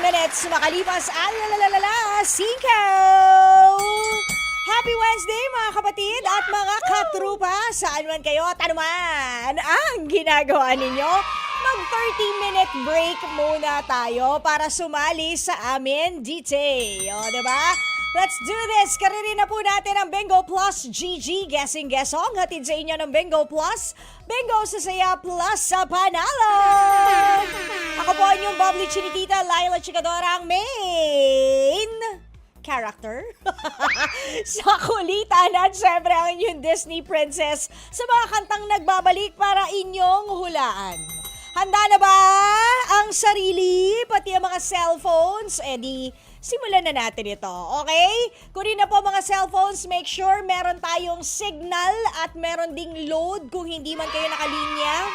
minutes makalipas ang singko. Happy Wednesday mga kapatid at mga katrupa. Saan man kayo at ano man ang ginagawa ninyo. Mag 30-minute break muna tayo para sumali sa amin DJ. O, diba? Let's do this! Karirin na po natin ang Bingo Plus GG Guessing Guessong. Hatid sa inyo ng Bingo Plus. Bingo sa saya plus sa panalo! Ako po ang inyong bubbly chinikita, Laila Chikadora, ang main character sa kulitan at syempre ang inyong Disney princess sa mga kantang nagbabalik para inyong hulaan. Handa na ba ang sarili, pati ang mga cellphones? Di simulan na natin ito, okay? Kunin na po mga cellphones, make sure meron tayong signal at meron ding load kung hindi man kayo nakalinya.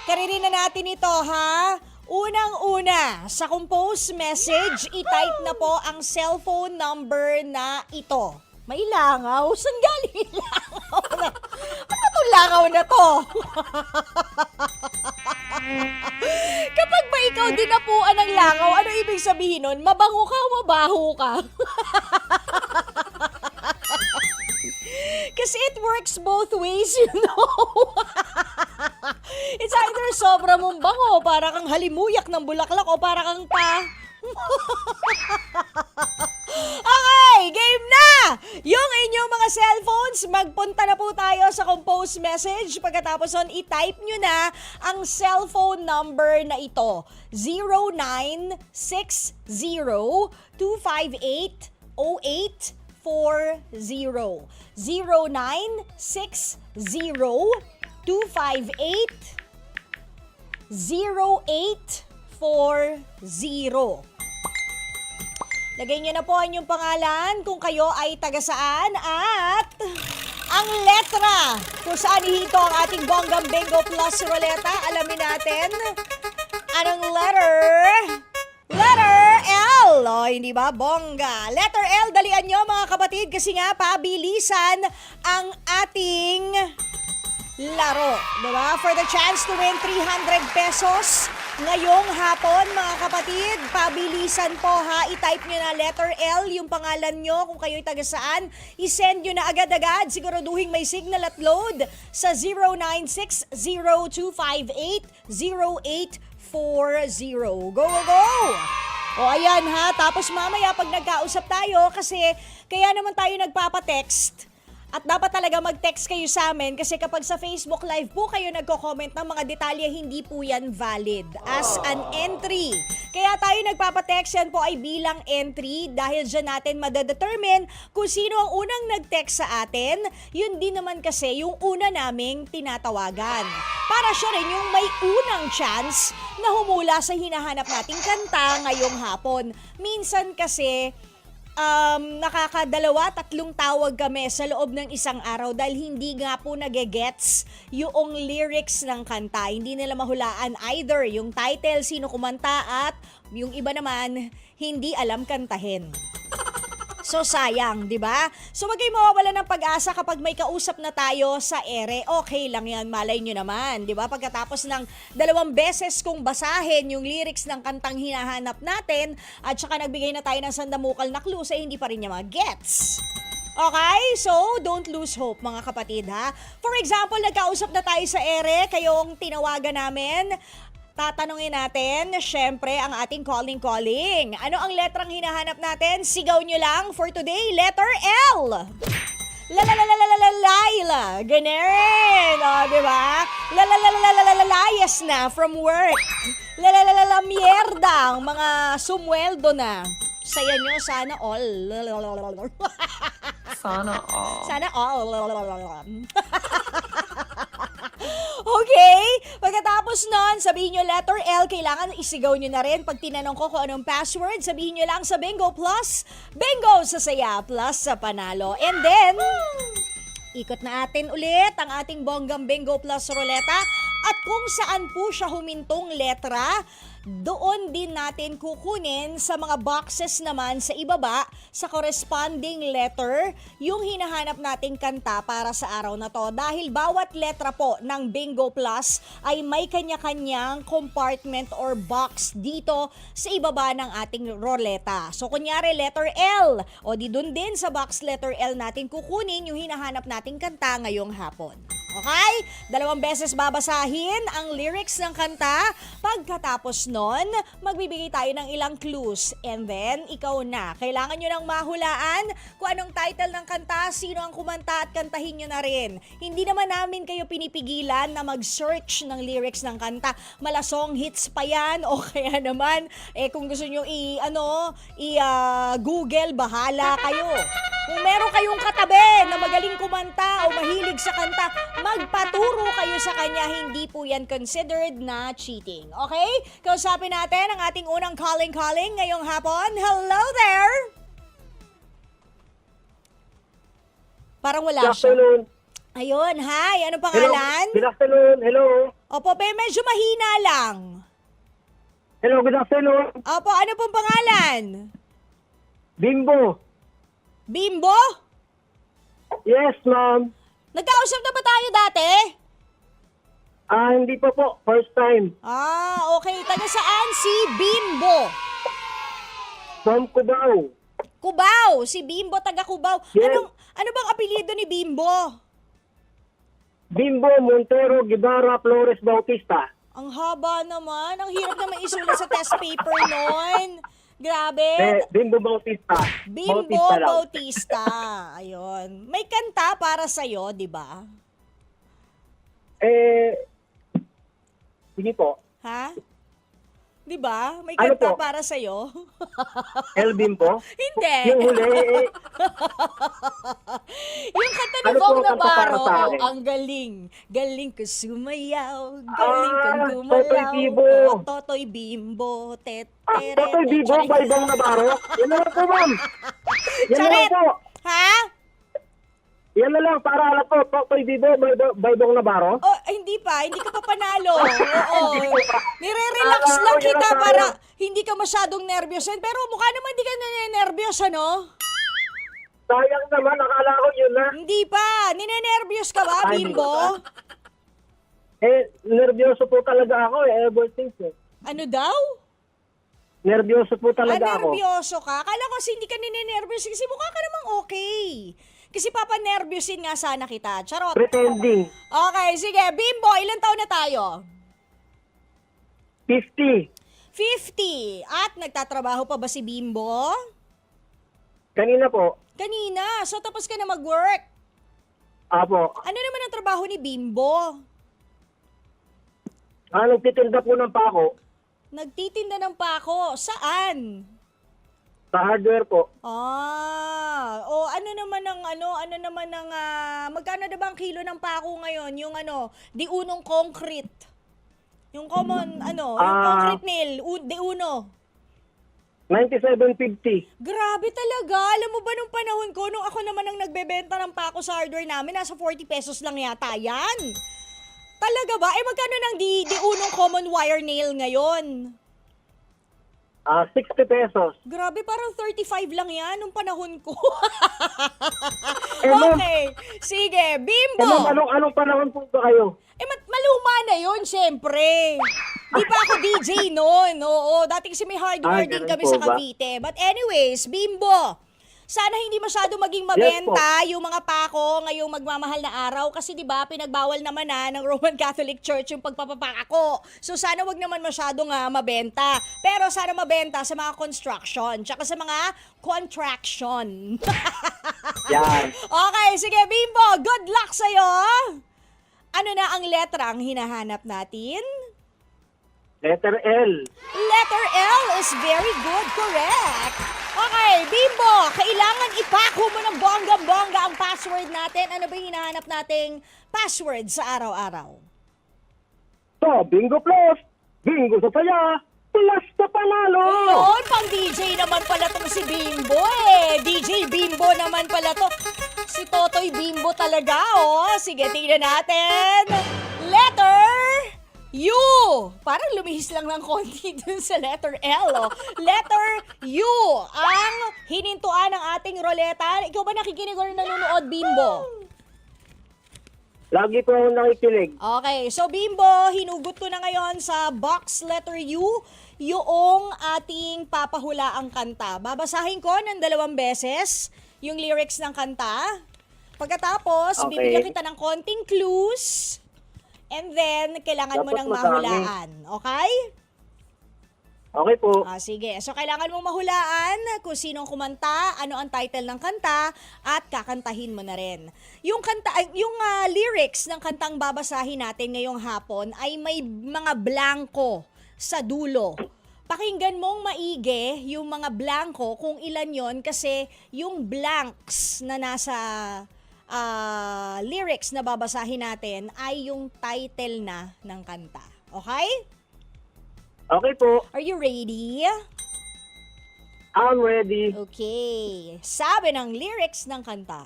Karirin na natin ito, ha? Unang-una, sa compose message, i-type na po ang cellphone number na ito. May langaw? Saan galing langaw? Ano itong langaw na to? Kapag ba ikaw dinapuan ng langaw, ano ibig sabihin nun? Mabango ka o mabaho ka? Kasi it works both ways, you know. It's either sobra mong bango, para kang halimuyak ng bulaklak, o para kang Okay, game na! Yung inyong mga cellphones, magpunta na po tayo sa compose message. Pagkatapos nun, i-type nyo na ang cellphone number na ito. 0960-258-0840. 0960-258-0840. Lagay niyo na po ang inyong pangalan kung kayo ay taga saan at ang letra kung saan ihito ang ating Bonggang Bingo Plus Ruleta. Alamin natin anong letter? Letter L. O, hindi ba? Bongga. Letter L, dalian nyo mga kapatid kasi nga pabilisan ang ating laro. Diba? For the chance to win 300 pesos ngayong hapon, mga kapatid, pabilisan po ha. I-type nyo na letter L, yung pangalan nyo, kung kayo'y taga saan. I-send nyo na agad-agad. Siguraduhin may signal at load sa 0960-258-0840. Go, go, go! O ayan ha, tapos mamaya pag nagkausap tayo, kasi kaya naman tayo nagpapatext. At dapat talaga mag-text kayo sa amin kasi kapag sa Facebook Live po kayo nagko-comment ng mga detalye, hindi po yan valid as an entry. Kaya tayo nagpapatext, yan po ay bilang entry dahil dyan natin madadetermine kung sino ang unang nag-text sa atin. Yun din naman kasi yung una naming tinatawagan. Para siya rin yung may unang chance na humula sa hinahanap nating kanta ngayong hapon. Minsan kasi nakakadalawa, tatlong tawag kami sa loob ng isang araw dahil hindi nga po nagegets yung lyrics ng kanta. Hindi nila mahulaan either yung title, sino kumanta, at yung iba naman hindi alam kantahin. So sayang, di ba? So wag kayong mawawala ng pag-asa kapag may kausap na tayo sa ere. Okay lang yan, malay nyo naman, di ba? Pagkatapos ng 2 beses kong basahin yung lyrics ng kantang hinahanap natin at saka nagbigay na tayo ng sandamukal na clue, hindi pa rin niya mag-gets. Okay? So, don't lose hope mga kapatid ha. For example, nagkausap na tayo sa ere, kayong tinawagan namin. Tatanungin natin, syempre, ang ating calling. Ano ang letrang hinahanap natin? Sigaw nyo lang for today, letter L. Laila. Ganun. O, diba? Layas na from work. Mierda. Mga sumweldo na. Saya nyo, sana all. Sana all. Okay? Pagkatapos nun, sabihin nyo letter L, kailangan isigaw nyo na rin. Pag tinanong ko kung anong password, sabihin nyo lang sa Bingo Plus. Bingo sa saya plus sa panalo. And then, ikot na atin ulit ang ating Bonggang Bingo Plus Ruleta. At kung saan po siya humintong letra, doon din natin kukunin sa mga boxes naman sa ibaba, sa corresponding letter, yung hinahanap nating kanta para sa araw na to. Dahil bawat letra po ng Bingo Plus ay may kanya-kanyang compartment or box dito sa ibaba ng ating roleta. So kunyari letter L, o di dun din sa box letter L natin kukunin yung hinahanap nating kanta ngayong hapon. Okay? 2 beses babasahin ang lyrics ng kanta. Pagkatapos nun, magbibigay tayo ng ilang clues. And then, ikaw na. Kailangan nyo nang mahulaan kung anong title ng kanta, sino ang kumanta at kantahin nyo na rin. Hindi naman namin kayo pinipigilan na mag-search ng lyrics ng kanta. Malasong hits pa yan o kaya naman, kung gusto nyo Google, bahala kayo. Kung meron kayong katabi na magaling kumanta o mahilig sa kanta, magpaturo kayo sa kanya. Hindi po yan considered na cheating. Okay? Kausapin natin ang ating unang calling ngayong hapon. Hello there! Parang wala Good siya. afternoon. Ayun, hi. Ano pangalan? Good afternoon. Hello. Opo, pero medyo mahina lang. Hello, good afternoon. Opo, ano pong pangalan? Bimbo. Bimbo? Yes, ma'am. Nagkausap na ba tayo dati? Hindi pa po. First time. Okay. Taga saan si Bimbo? From Cubao. Cubao. Si Bimbo, taga Cubao. Yes. Ano bang apelyido ni Bimbo? Bimbo Montero Guevara Flores Bautista. Ang haba naman. Ang hirap naman isulat sa test paper nun. Grabe. Bimbo Bautista. Bimbo Bautista lang. Bautista. Ayun. May kanta para sa'yo, di ba? Sige po. Ha? Di ba? May Ano kanta po? para sa'yo? El Bimbo. Hindi. Yung huli, Yung kanta ni Ano po Bong ang kanta para Navarro, sa akin? ang galing. Galing ko sumayaw. Galing kong Totoy gumalaw. Bimbo. Totoy Bimbo. Totoy Bimbo, Baybong Navarro. Yan na lang po, ma'am. Yan na lang Charet! po. Ha? Yan na lang, para alam po. Totoy Bimbo, Baybong Navarro. Oh, hindi pa. Hindi ka pa panalo. Oo. Nire-relax Ah, lang yun kita lang para tayo. hindi ka masyadong nervyos. Pero mukha naman hindi ka nire-nervyos, ano? Sayang naman, akala ko yun na. Hindi pa. Ninenervyos ka ba, Ay, hindi Bimbo? Nervyoso po talaga ako ever since Ano daw? Nervyoso po talaga ako. Nervyoso ka? Akala ko kasi hindi ka ninenervyos kasi mukha ka namang okay. Kasi papanervyosin nga sana kita. Charot. Pretending. Okay, sige. Bimbo, ilang taon na tayo? 50. 50. At nagtatrabaho pa ba si Bimbo? Kanina po. Kanina. So tapos ka na mag-work. Apo. Ano naman ang trabaho ni Bimbo? Nagtitinda po ng pako. Nagtitinda ng pako. Saan? Sa hardware po. Ano naman ang magkano na ba ang kilo ng pako ngayon? Yung di unong concrete. Yung common, yung concrete nail, di uno. 97.50. Grabe talaga. Alam mo ba nung panahon ko, nung ako naman ang nagbebenta ng pako sa hardware namin, nasa 40 pesos lang yata yan. Talaga ba? Magkano ng di unong common wire nail ngayon? 60 pesos. Grabe, parang 35 lang yan nung panahon ko. ma'am. Okay. Sige, Bimbo. Ma'am, anong panahon po ba kayo? Maluma na yun, syempre. Di pa ako DJ noon. Oo, dati kasi may hardware din ganun kami po sa ba? Cavite. But anyways, Bimbo, sana hindi masyado maging mabenta yung mga pako ngayong magmamahal na araw kasi 'di ba pinagbawal naman ng Roman Catholic Church yung pagpapapako. So sana wag naman masyadong mabenta. Pero sana mabenta sa mga construction tsaka sa mga contraction. Yan. Okay, sige Bimbo, good luck sa'yo. Ano na ang letra ang hinahanap natin? Letter L. Letter L is very good, correct. Okay, Bimbo, kailangan ipako mo ng bongga-bongga ang password natin. Ano ba yung hinahanap nating password sa araw-araw? So, Bingo Plus. Bingo sa saya. Plus sa panalo. Yun, pang DJ naman pala tong si Bimbo DJ Bimbo naman pala to. Si Totoy Bimbo talaga, oh. Sige, tingnan natin. Letter U. Parang lumihis lang ng konti dun sa letter L. Oh. Letter U ang hinintuan ng ating roleta. Ikaw ba nakikinig o nanonood, Bimbo? Lagi po ako nakikinig. Okay, so Bimbo, hinugot ko na ngayon sa box letter U yung ating papahulaang kanta. Babasahin ko ng 2 beses yung lyrics ng kanta. Pagkatapos, Okay. bibigyan kita ng konting clues. And then, kailangan mo Dapat ng madami. mahulaan. Okay? Okay po. Sige. So, kailangan mong mahulaan kung sinong kumanta, ano ang title ng kanta, at kakantahin mo na rin. Yung lyrics ng kantang babasahin natin ngayong hapon ay may mga blanco sa dulo. Pakinggan mong maigi yung mga blanco kung ilan yon kasi yung blanks na nasa lyrics na babasahin natin ay yung title na ng kanta. Okay? Okay po. Are you ready? I'm ready. Okay. Sabi ng lyrics ng kanta.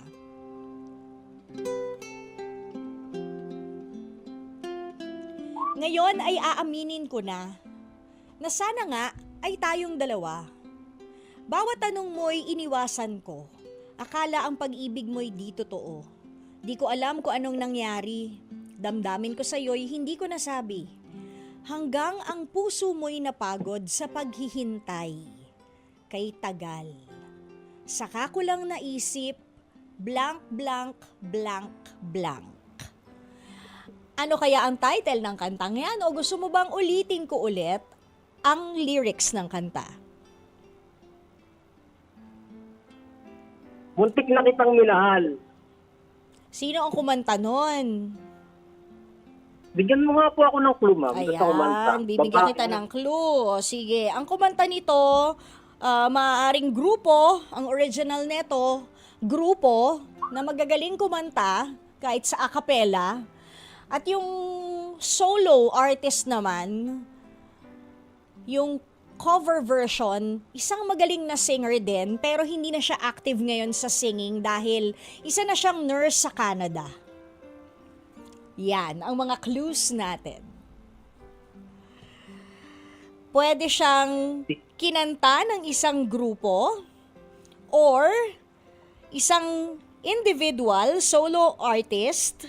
Ngayon ay aaminin ko na sana nga ay tayong dalawa. Bawat tanong mo'y iniwasan ko. Akala ang pag-ibig mo'y di totoo. Di ko alam kung anong nangyari. Damdamin ko sa'yo'y hindi ko nasabi. Hanggang ang puso mo'y napagod sa paghihintay. Kay tagal. Saka ko lang naisip, blank, blank, blank, blank. Ano kaya ang title ng kantang yan? O gusto mo bang ulitin ko ulit ang lyrics ng kanta? Muntik na kitang minahal. Sino ang kumanta nun? Bigyan mo nga po ako ng clue, ma'am. Basta kumanta. Ayan, bibigyan Babae. kita ng clue. O, sige, ang kumanta nito, maaaring grupo, ang original neto, grupo na magagaling kumanta kahit sa a cappella. At yung solo artist naman, yung cover version, isang magaling na singer din, pero hindi na siya active ngayon sa singing dahil isa na siyang nurse sa Canada. Yan, ang mga clues natin. Pwede siyang kinanta ng isang grupo or isang individual, solo artist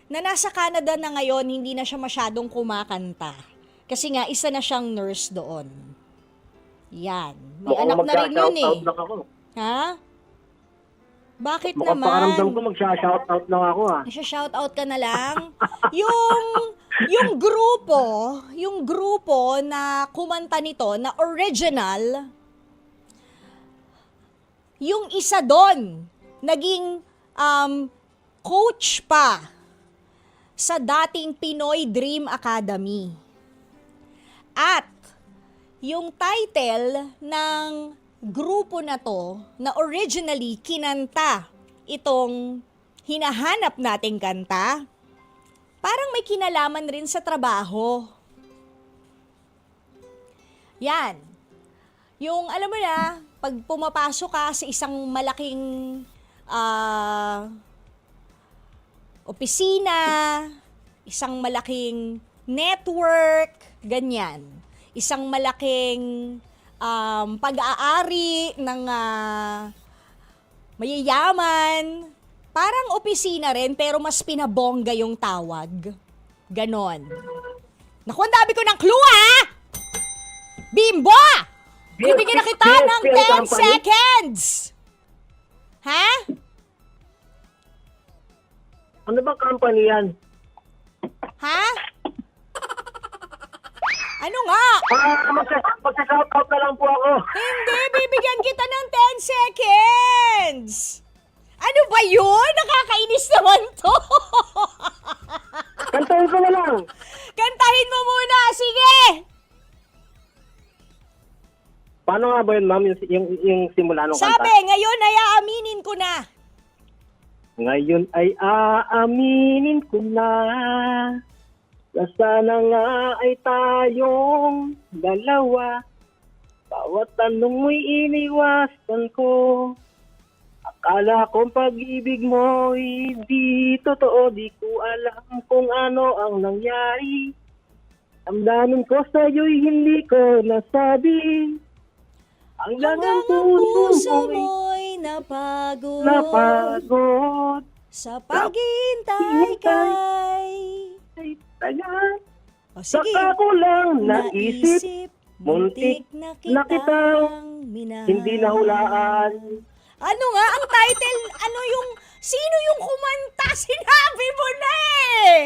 na nasa Canada na ngayon, hindi na siya masyadong kumakanta. Kasi nga, isa na siyang nurse doon. Yan. May Mukhang anak na rin yun eh. mag-shoutout lang ako. Ha? Bakit Mukhang pakaramdam ko naman? mag-shoutout lang ako, ha. Shoutout ka na lang. yung grupo na kumanta nito, na original, yung isa doon, naging coach pa sa dating Pinoy Dream Academy. At yung title ng grupo na to, na originally kinanta itong hinahanap nating kanta, parang may kinalaman rin sa trabaho. Yan. Yung, alam mo na, pag pumapasok ka sa isang malaking opisina, isang malaking network, ganyan. Isang malaking pag-aari ng mayayaman. Parang opisina rin, pero mas pinabongga yung tawag. Ganon. Naku, ang dami ko ng clue, ha? Bimbo! Bibigyan na kita ng 10 seconds! Ha? Ano bang company yan? Ha? Ano nga? Mag-shoutout na lang po ako. Hindi, bibigyan kita ng 10 seconds! Ano ba yun? Nakakainis naman to! Kantahin ko na lang. Kantahin mo muna, sige! Paano nga ba yun, ma'am, yung simula ng Sabi, kanta? ngayon ay aaminin ko na. Ngayon ay aaminin ko na sana nga ay tayong dalawa. Bawat tanong mo'y iniwasan ko. Akala kong pag-ibig mo'y di totoo. Di ko alam kung ano ang nangyari. Damdamin ko sa'yo'y hindi ko nasabi. Ang Hanggang langang ang puso mo'y mo'y napagod napagod. sa paghihintay kay... Kaya, O sige, saka ko lang naisip, muntik na na kitang minahal. hindi nahulaan. Ano nga ang title? Ano yung... Sino yung kumanta? Sinabi mo na eh!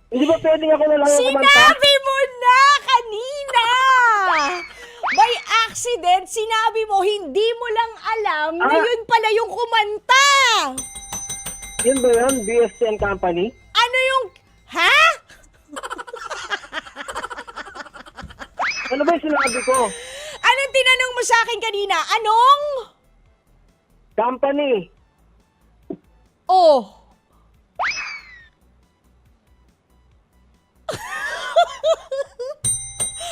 Hindi ba pwedeng ako na lang ang kumanta? Sinabi mo na kanina! By accident, sinabi mo, hindi mo lang alam na yun pala yung kumanta! Yun ba yun? BSC and Company? Ano yung... Ha? Ano ba yung sinabi ko? Anong tinanong mo sa akin kanina? Anong? Company. Oh.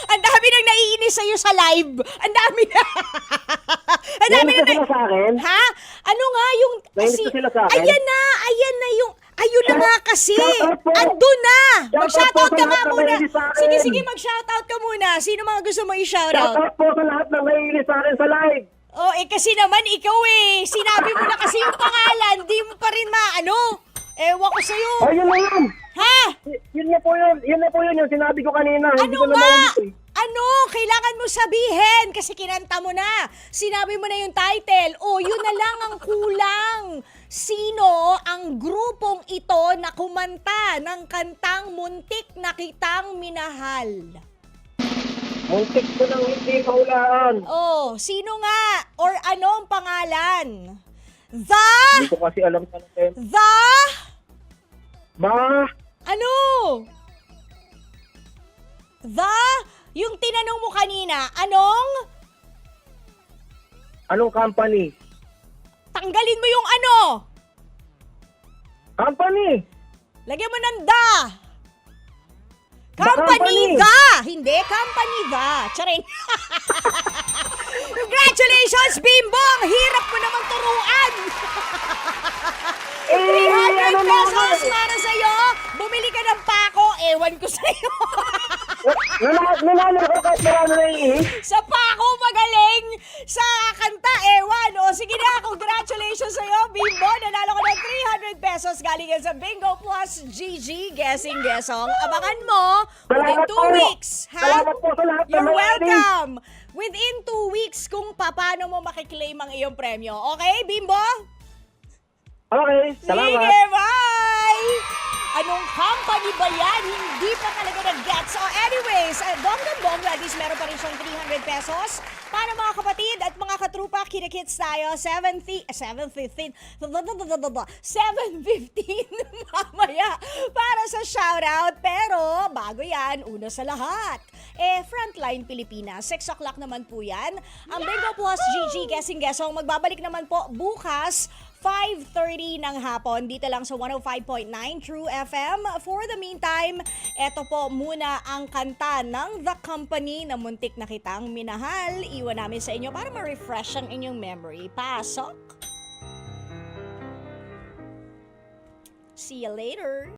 Ang dami nang naiinis sa'yo sa live. Ang dami na. Ang dami Nainis na. ka sila sa akin? Ha? Ano nga yung... Nainis ka sila sa akin? Ayan na yung... Ayun na nga kasi. Shoutout po. Andun na. Shoutout Mag-shoutout po ka sa nga lahat ng muna. naiinis sa akin. Sige, mag-shoutout ka muna. Sino mga gusto mo i-shoutout? Shoutout po sa lahat ng naiinis sa akin sa live. Oh, kasi naman ikaw eh. Sinabi mo na kasi yung pangalan. Di mo pa rin maano. Ewan ko sa'yo. Oh, yun na yun. Ha? Yun na po yun. Yun na po yun yung sinabi ko kanina. Hindi Ano ko na nga? maulit eh. Ano? Kailangan mo sabihin kasi kinanta mo na. Sinabi mo na yung title. Oh, yun na lang ang kulang. Sino ang grupong ito na kumanta ng kantang Muntik na Kitang Minahal? Muntik ko nang hindi mahulaan. Oh, sino nga? Or anong pangalan? The... Hindi ko kasi alam sa natin. The... Ba? Ano? The... Yung tinanong mo kanina, anong? Anong company? Tanggalin mo yung ano? Company. Lagyan mo ng the. The Company company. the. Hindi, company the. Charing. Congratulations, Bimbo! Ang hirap mo namang turuan. 300 ano pesos naman? para sa'yo. Bumili ka ng pako, ewan ko sa'yo. Nanalo ko kahit marami na iinis. Sa pako magaling. Sa kanta, ewan. O sige na, congratulations sa'yo, Bimbo. Nanalo ko ng 300 pesos galing yan sa Bingo Plus GG Guessing Guessong. Abangan mo within Salamat 2 po. weeks. Ha? Salamat po sa lahat ng You're mga welcome. Within 2 weeks kung paano mo makiklaim ang iyong premyo. Okay, Bimbo? Okay, salamat. Sige, bye! Anong company ba yan? Hindi pa talaga nag-get. So anyways, bonggang-bongga, at least meron pa rin siyang 300 pesos. Para mga kapatid at mga katrupa, kinikits tayo, 7:15 mamaya para sa shoutout. Pero bago yan, una sa lahat, Frontline Pilipinas, 6 o'clock naman po yan. Ang Bingo Plus GG Guessing Guessong magbabalik naman po bukas 5:30 ng hapon dito lang sa 105.9 True FM. For the meantime, eto po muna ang kanta ng The Company na Muntik na Kitang Minahal. Iwan namin sa inyo para ma-refresh ang inyong memory. Pasok! See you later!